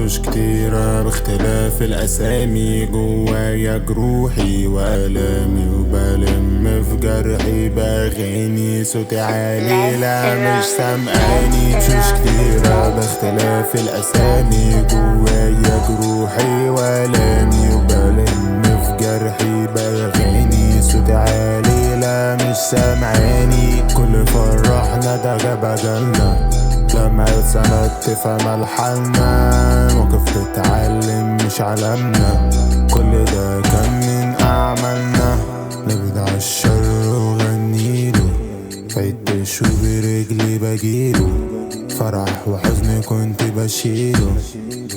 وشوش كتيرة باختلاف الأسامي، جوايا جروحي وألامي وبلم في جرحي بأغاني. صوتي عالي لا مش سامعاني، وشوش كتيرة باختلاف الأسامي، جوايا جروحي وألامي وبلم في جرحي بأغاني. صوتي عالي لا مش سامعاني، كل فرحنا ده جاب أجلنا، لما سنة تفهم الحالنا، موقف تتعلم مش علمنا، كل ده كان من أعمالنا. نبعد عالشر وغنيله، فايت شو برجلي بجيله، فرح وحزن كنت بشيله،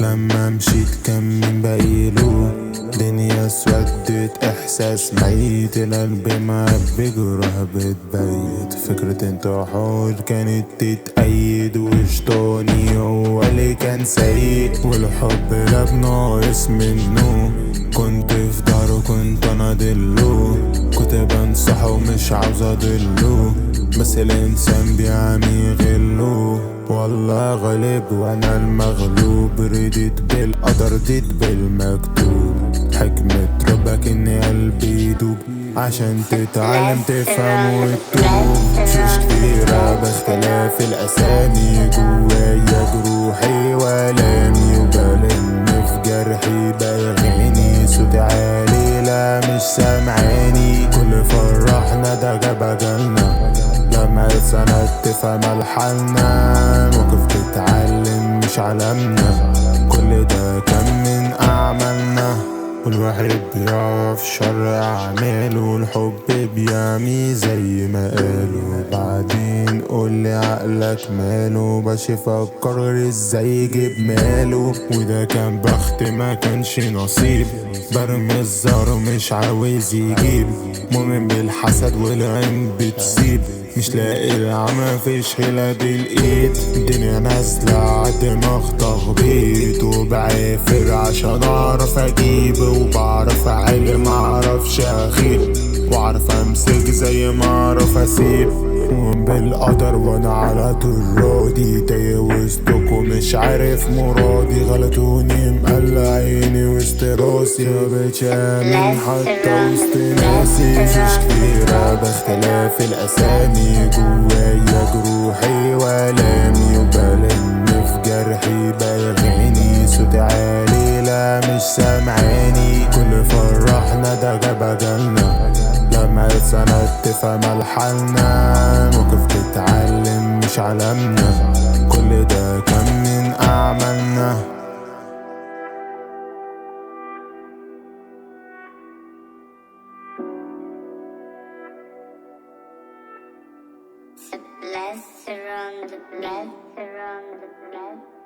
لما مشيت كان من بقيله. دنيا اسودت احساس ميت، القلب ما بيجرح بتبيت، فكرة انتحار كانت تتأيد، وشطاني هو اللي كان سيء، والحب لا ناقص منه، كنت في داره كنت انا دله، كنت بنصحه ومش عاوز اضله، بس الانسان بيعمي غله، والله غالب وانا المغلوب، رضيت بالقدر رضيت بالمكتوب، حكمة ربك ان قلبي يدوب، عشان تتعلم تفهم وتتوب. شوش كتيرة باختلاف الاسامي، جوايا جروحي والامي وبلم في جرحي باغاني. صوتي عالي لا مش سامعاني، كل فرحنا ده جاب اجلنا، لما سنة تفهم الحالنا، موقف تتعلم مش علمنا، كل ده كان من أعمالنا. والواحد بيعرف شر أعماله، الحب بيعمي زي ما قالوا، بعدين قولي عقلك ماله، باش يفكر غير ازاي يجيب ماله، وده كان بخت ما كانش نصيب، برمي الزهر ومش عاوز يجيب، مؤمن بالحسد والعين بتسيب، مش لاقي العمى فيش حيلة بالايد، الدنيا نازلة عالدماغ تخبيط، وبعافر عشان اعرف اجيب، وبعرف اعلم معرفش اغيب، واعرف امسك زي ما اعرف اسيب، مؤمن بالقدر وانا على طول راضي، تايه وسطكم مش عارف مرادي، غلطوني مقلع عيني وسط راسي، مبقتش امن حتى وسط ناسي. وشوش كتيرة باختلاف الاسامي، جوايا جروحي والامي وبلم في جرحي باغاني. صوتي عالي لا مش سامعاني، كل فرحنا ده جاب اجلنا، لما سنة تفهم الحالنا، موقف تتعلم مش علمنا، كل ده كان من أعمالنا. Bless around the bless around the bless.